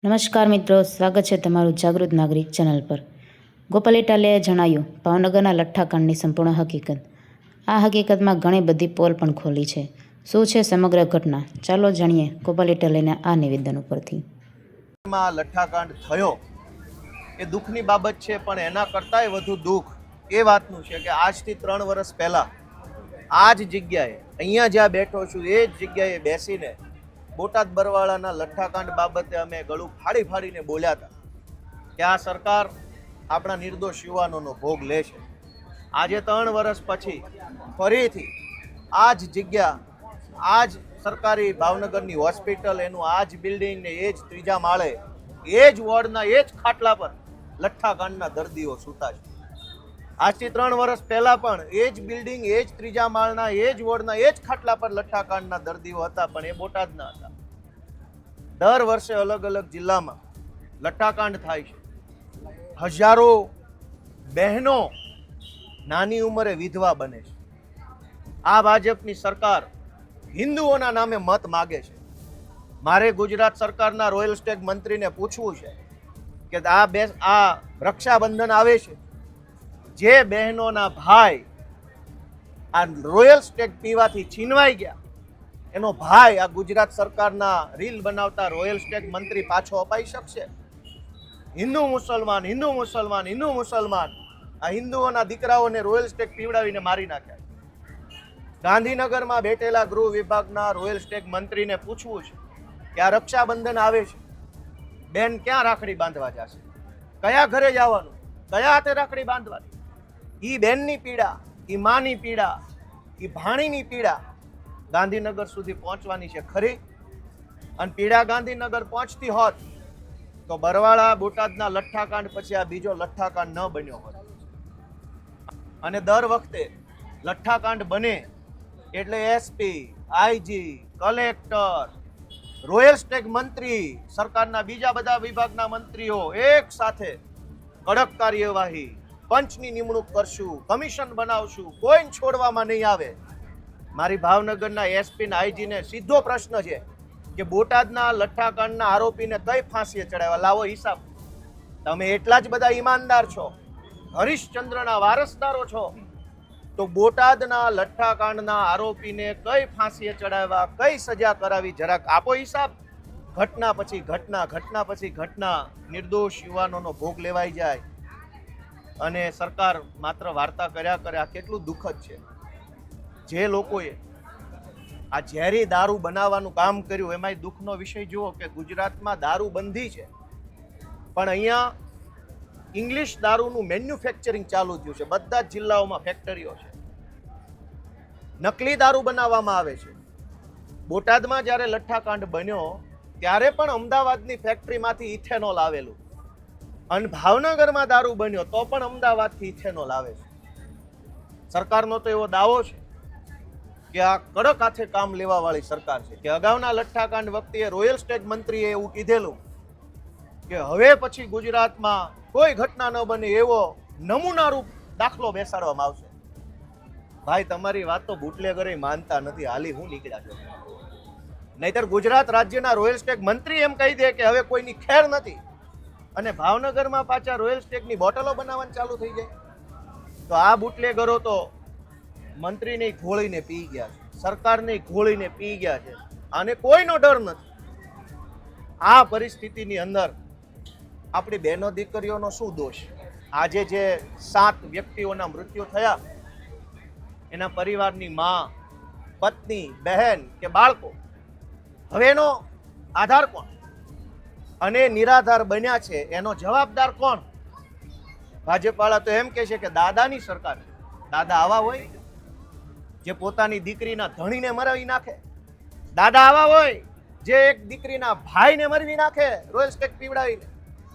નમસ્કાર મિત્રો, સ્વાગત છે તમારું જાગૃત નાગરિક ચેનલ પર. ગોપાલ ઇટાલિયાએ જણાવ્યું ભાવનગરના લઠ્ઠાકાંડની સંપૂર્ણ હકીકત. આ હકીકતમાં ઘણી બધી પોલ પણ ખોલી છે. શું છે સમગ્ર ઘટના? ચાલો જાણીએ ગોપાલ ઇટાલિયાના આ નિવેદન ઉપરથી. લઠ્ઠાકાંડ થયો એ દુઃખની બાબત છે, પણ એના કરતાંય વધુ દુઃખ એ વાતનું છે કે આજથી 3 વર્ષ પહેલા આ જ જગ્યાએ, અહીંયા જ્યાં બેઠો છું એ જ જગ્યાએ બેસીને બોટાદ બરવાળાના લઠ્ઠાકાંડ બાબતે અમે ગળું ફાડી ફાડીને બોલ્યા હતા કે આ સરકાર આપણા નિર્દોષ યુવાનોનો ભોગ લે છે. આજે 3 વર્ષ પછી ફરીથી આ જ જગ્યા, આ જ સરકારી ભાવનગરની હોસ્પિટલ, એનું આ જ બિલ્ડિંગ ને એ જ 3જા માળે, એ જ વોર્ડના એ જ ખાટલા પર લઠ્ઠાકાંડના દર્દીઓ સૂતા છે. આજથી 3 વર્ષ પહેલા પણ એ જ બિલ્ડિંગ, એ જ 3જા માળના એ જ વોર્ડના એ જ ખાટલા પર લઠ્ઠાકાંડના દર્દીઓ હતા, પણ એ બોટાદના હતા. દર વર્ષે અલગ અલગ જિલ્લામાં લઠ્ઠાકાંડ થાય છે. હજારો બહેનો નાની ઉંમરે વિધવા બને છે. આ ભાજપની સરકાર હિન્દુઓના નામે મત માગે છે. મારે ગુજરાત સરકારના રોયલ સ્ટેગ મંત્રીને પૂછવું છે કે આ રક્ષાબંધન આવે છે, જે બહેનોના ભાઈ આ રોયલ સ્ટેગ પીવાથી છીનવાઈ ગયા, એનો ભાઈ આ ગુજરાત સરકારના રીલ બનાવતા રોયલ સ્ટેગ મંત્રી પાછો અપાઈ શકશે? હિન્દુ મુસલમાન, હિન્દુ મુસલમાન, હિન્દુ મુસલમાન, આ હિન્દુઓના દીકરાઓને રોયલ સ્ટેગ પીવડાવીને મારી નાખ્યા. ગાંધીનગરમાં બેઠેલા ગૃહ વિભાગના રોયલ સ્ટેગ મંત્રીને પૂછવું છે કે આ રક્ષાબંધન આવે છે, બેન ક્યાં રાખડી બાંધવા જશે? કયા ઘરે જવાનું? કયા હાથે રાખડી બાંધવાની? ઈ બેનની પીડા, ઈ માની પીડા, ઈ ભાણીની પીડા ગાંધીનગર સુધી પહોંચવાની છે ખરી? અને પીડા ગાંધીનગર પહોંચતી હોત તો બરવાળા બોટાદના લઠ્ઠાકાંડ પછી આ બીજો લઠ્ઠાકાંડ ન બન્યો હોત. અને દર વખતે લઠ્ઠાકાંડ બને એટલે SP, IG, collector, royal Stag મંત્રી, સરકારના બીજા બધા વિભાગના મંત્રીઓ એક સાથે કડક કાર્યવાહી, પંચની નિમણૂક કરશું, કમિશન બનાવશું, કોઈને છોડવામાં નહીં આવે. મારી ભાવનગરના એસપી ને આઈજીને સીધો પ્રશ્ન છે કે બોટાદના લઠ્ઠાકાંડના આરોપીને કઈ ફાંસીએ ચડાવ્યા? લાવો હિસાબ. તમે એટલા જ બધા ઈમાનદાર છો, હરિશ્ચંદ્રના વારસદારો છો, તો બોટાદના લઠ્ઠાકાંડના આરોપીને કઈ ફાંસીએ ચડાવ્યા, કઈ સજા કરાવી, જરાક આપો હિસાબ. ઘટના પછી ઘટના, ઘટના પછી ઘટના, નિર્દોષ યુવાનોનો ભોગ લેવાઈ જાય અને સરકાર માત્ર વાર્તા કર્યા કરે. આ કેટલું દુઃખદ છે. જે લોકોએ આ ઝેરી દારૂ બનાવવાનું કામ કર્યું, એમાંય દુઃખનો વિષય જુઓ કે ગુજરાતમાં દારૂ બંધી છે, પણ અહીંયા ઇંગ્લિશ દારૂનું મેન્યુફેક્ચરિંગ ચાલુ થયું છે. બધા જ જિલ્લાઓમાં ફેક્ટરીઓ છે, નકલી દારૂ બનાવવામાં આવે છે. બોટાદમાં જ્યારે લઠ્ઠાકાંડ બન્યો ત્યારે પણ અમદાવાદની ફેક્ટરીમાંથી ઇથેનોલ આવેલું, અને ભાવનગરમાં દારૂ બન્યો તો પણ અમદાવાદથી ઇથેનોલ આવે છે. સરકારનો તો એવો દાવો છે કે આ કડક હાથે કામ લેવા વાળી સરકાર છે કે અગાઉના લઠ્ઠાકાંડ વખતે રોયલ સ્ટેગ મંત્રીએ એવું કીધેલું કે હવે પછી ગુજરાતમાં કોઈ ઘટના ન બને એવો નમૂનારૂપ દાખલો બેસાડવામાં આવશે. ભાઈ, તમારી વાત તો બુટલેગરે માનતા નથી, હાલી હું નીકળ્યા છો. નહીતર ગુજરાત રાજ્યના રોયલ સ્ટેગ મંત્રી એમ કહી દે કે હવે કોઈની ખેર નથી, અને ભાવનગરમાં પાછા રોયલ સ્ટેગની બોટલો બનાવવાનું ચાલુ થઈ જાય, તો આ બુટલેગરો તો મંત્રીને ઘોળીને પી ગયા છે, સરકારને ઘોળીને પી ગયા છે, અને કોઈનો ડર નથી. આ પરિસ્થિતિની અંદર આપણી બહેનો દીકરીઓનો શું દોષ? આજે જે 7 વ્યક્તિઓના મૃત્યુ થયા, એના પરિવારની માં, પત્ની, બહેન કે બાળકો, હવે એનો આધાર કોણ? અને નિરાધાર બન્યા છે એનો જવાબદાર કોણ? ભાજપવાળા તો એમ કહે છે કે દાદાની સરકાર. દાદા આવા હોય જે પોતાની દીકરીના ધણીને મરાવી નાખે? દાદા આવા હોય જે એક દીકરીના ભાઈને મરવી નાખે રોયલ સ્ટેગ પીવડાવીને?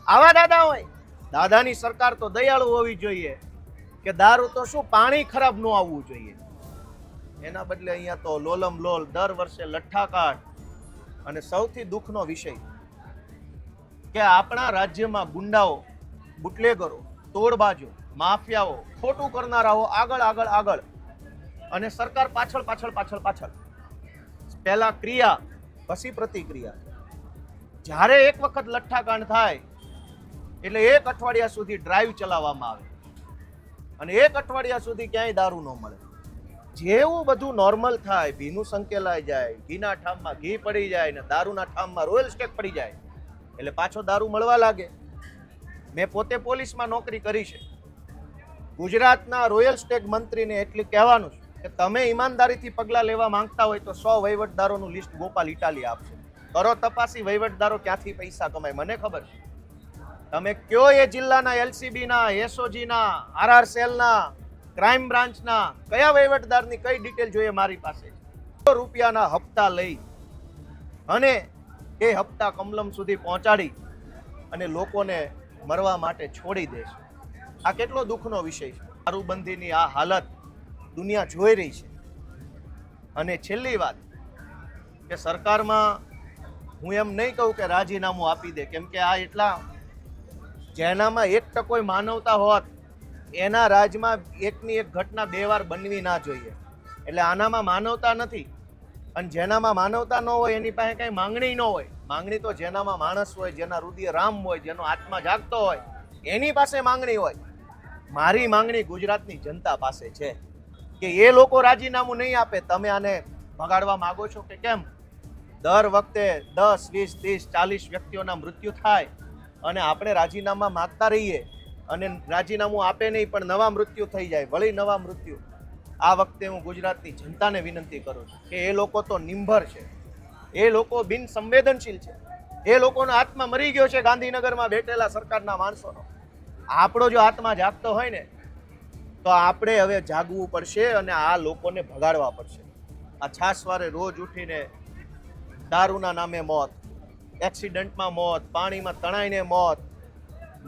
આવા દાદા હોય? દાદાની સરકાર તો દયાળુ હોવી જોઈએ કે દારૂ તો શું, પાણી ખરાબ ન આવવું જોઈએ. એના બદલે અહીંયા તો લોલમ લોલ દર વર્ષે લઠ્ઠાકાંડ. અને સૌથી દુઃખનો વિષય કે આપણા રાજ્યમાં ગુંડાઓ, બુટલેગરો, તોડબાજો, માફિયાઓ, ખોટું કરનારાઓ આગળ આગળ આગળ, અને સરકાર પાછળ પાછળ પાછળ પાછળ. પહેલા ક્રિયા પછી પ્રતિક્રિયા. જ્યારે એક વખત લઠ્ઠાકાંડ થાય એટલે એક અઠવાડિયા સુધી ડ્રાઈવ ચલાવવામાં આવે અને એક અઠવાડિયા સુધી ક્યાંય દારૂ ન મળે. જેવું બધું નોર્મલ થાય, ભીનું સંકેલાઈ જાય, ઘીના ઠામમાં ઘી પડી જાય ને દારૂના ઠામમાં રોયલ સ્ટેક પડી જાય એટલે પાછો દારૂ મળવા લાગે. મેં પોતે પોલીસમાં નોકરી કરી છે. ગુજરાતના રોયલ સ્ટેક મંત્રીને એટલી કહેવાનું છે કે તમે ઈમાનદારીથી પગલાં લેવા માંગતા હોય તો 100 વહીવટદારોનું લિસ્ટ ગોપાલ ઇટાલી આપશે. કરો તપાસી, વહીવટદારો ક્યાંથી પૈસા કમાય મને ખબર છે. તમે કયો એ જિલ્લાના એલસીબીના, એસઓજીના, આરઆર સેલના, ક્રાઇમ બ્રાન્ચના કયા વહીવટદારની કઈ ડિટેલ જોઈએ મારી પાસે. રૂપિયાના હપ્તા લઈ અને એ હપ્તા કમલમ સુધી પહોંચાડી અને લોકોને મરવા માટે છોડી દે છે. આ કેટલો દુઃખનો વિષય છે. દારૂબંધીની આ હાલત દુનિયા જોઈ રહી છે. અને છેલ્લી વાત કે સરકારમાં હું એમ નહીં કહું કે રાજીનામું આપી દે, કેમ કે આ એટલા જેનામાં 1% માનવતા હોત એના રાજમાં એકની એક ઘટના 2 વાર બનવી ના જોઈએ. એટલે આનામાં માનવતા નથી. અને જેનામાં માનવતા ન હોય એની પાસે કઈ માંગણી ન હોય. માંગણી તો જેનામાં માણસ હોય, જેના હૃદય રામ હોય, જેનો આત્મા જાગતો હોય એની પાસે માંગણી હોય. મારી માંગણી ગુજરાતની જનતા પાસે છે કે એ લોકો રાજીનામું નહીં આપે. તમે આને ભગાડવા માંગો છો કે કેમ? દર વખતે 10, 20, 30, 40 વ્યક્તિઓના મૃત્યુ થાય અને આપણે રાજીનામા માંગતા રહીએ અને રાજીનામું આપે નહીં પણ નવા મૃત્યુ થઈ જાય, વળી નવા મૃત્યુ. આ વખતે હું ગુજરાતની જનતાને વિનંતી કરું છું કે એ લોકો તો નિંભર છે, એ લોકો બિન સંવેદનશીલ છે, એ લોકોનો આત્મા મરી ગયો છે ગાંધીનગરમાં બેઠેલા સરકારના માણસોનો. આપણો જો આત્મા જાગતો હોય ને તો આપણે હવે જાગવું પડશે અને આ લોકોને ભગાડવા પડશે. આ છાસવારે રોજ ઉઠીને દારૂના નામે મોત, એક્સિડન્ટમાં મોત, પાણીમાં તણાઈને મોત,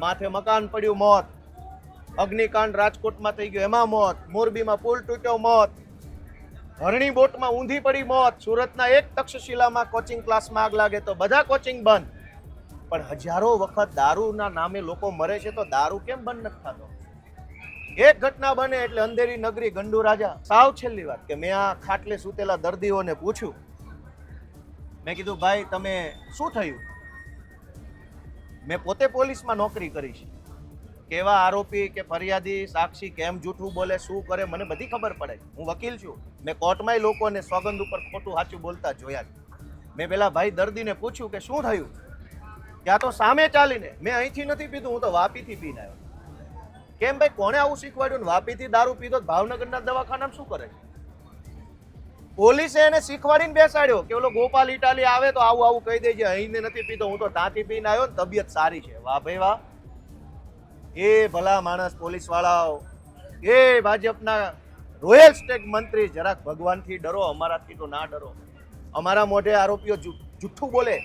માથે મકાન પડ્યું મોત, અગ્નિકાંડ રાજકોટમાં થઈ ગયો એમાં મોત, મોરબીમાં પુલ તૂટ્યો મોત, હરણી બોટમાં ઊંધી પડી મોત, સુરતના એક તક્ષશિલામાં કોચિંગ ક્લાસમાં આગ લાગે તો બધા કોચિંગ બંધ. પણ હજારો વખત દારૂના નામે લોકો મરે છે તો દારૂ કેમ બંધ નથી થતો? એક ઘટના બને એટલે અંધેરી નગરી ગંડુ રાજા. સાવ છેલ્લી વાત કે મેં આ ખાટલે સૂતેલા દર્દીઓને પૂછ્યું, મેં કીધું ભાઈ તમે શું થયું? મેં પોતે પોલીસમાં નોકરી કરી છે. કેવા આરોપી કે ફરિયાદી સાક્ષી કેમ જૂઠું બોલે, શું કરે, મને બધી ખબર પડે. હું વકીલ છું. મેં કોર્ટમાંય લોકોને સોગંદ ઉપર ખોટું સાચું બોલતા જોયા છે. મેં પેલા ભાઈ દર્દીને પૂછ્યું કે શું થયું? ત્યાં તો સામે ચાલીને, મેં અહીંથી નથી પીધું, હું તો વાપીથી પીને આવ્યો. કેમ ભાઈ, કોણે આવું શીખવાડ્યું? વાપીથી દારૂ પીધો ભાવનગરના દવાખાનામાં શું કરે? પોલીસે એને શીખવાડીને બેસાડ્યો કે ઓલો ગોપાલ ઇટાલી આવે તો આવું આવું કહી દેજે, અહીંને નથી પીતો, હું તો ત્યાંથી પીને આવ્યો ને તબિયત સારી છે. વાહ ભાઈ વાહ. એ ભલા માણસ પોલીસ વાળાઓ, એ ભાજપના રોયલ સ્ટેટ મંત્રી, જરાક ભગવાનથી ડરો, અમારાથી તો ના ડરો. અમારા મોઢે આરોપીઓ જુઠ્ઠું બોલે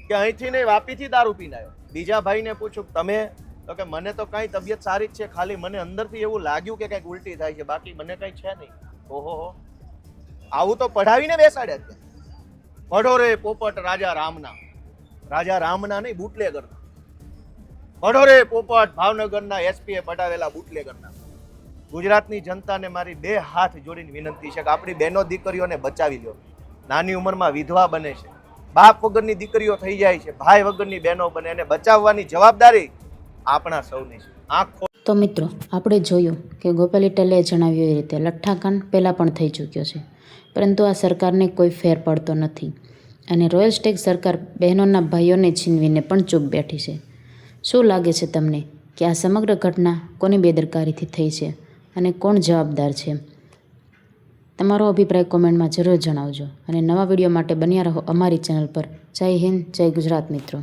કે અહીંથી નહીં વાપીથી દારૂ પીને આવ્યો. બીજા ભાઈને પૂછું તમે, તો કે મને તો કઈ તબિયત સારી જ છે, ખાલી મને અંદરથી એવું લાગ્યું કે કંઈક ઉલટી થાય છે, બાકી મને કઈ છે નહીં. ઓહો, આવું તો પઢાવીને બેસાડ્યા છે. પઢો રે પોપટ રાજા રામના, રાજા રામના નહીં બુટલેગરના. પઢો રે પોપટ ભાવનગરના એસપીએ પઢાવેલા બુટલેગરના. ગુજરાતની જનતાને મારી 2 હાથ જોડીને વિનંતી છે કે આપણી બહેનો દીકરીઓને બચાવી લો. નાની ઉંમરમાં વિધવા બને છે, બાપ વગરની દીકરીઓ થઈ જાય છે, ભાઈ વગરની બહેનો બને, એને બચાવવાની જવાબદારી આપણા સૌની છે. આંખો તો મિત્રો, આપણે જોયું કે ગોપાલ ઇટાલિયાએ જણાવ્યું એ રીતે લઠ્ઠાકાંડ પહેલાં પણ થઈ ચૂક્યો છે, પરંતુ આ સરકારને કોઈ ફેર પડતો નથી અને રોયલ સ્ટેક સરકાર બહેનોના ભાઈઓને છીનવીને પણ ચૂપ બેઠી છે. શું લાગે છે તમને કે આ સમગ્ર ઘટના કોની બેદરકારીથી થઈ છે અને કોણ જવાબદાર છે? તમારો અભિપ્રાય કોમેન્ટમાં જરૂર જણાવજો અને નવા વિડીયો માટે બન્યા રહો અમારી ચેનલ પર. જય હિન્દ, જય ગુજરાત મિત્રો.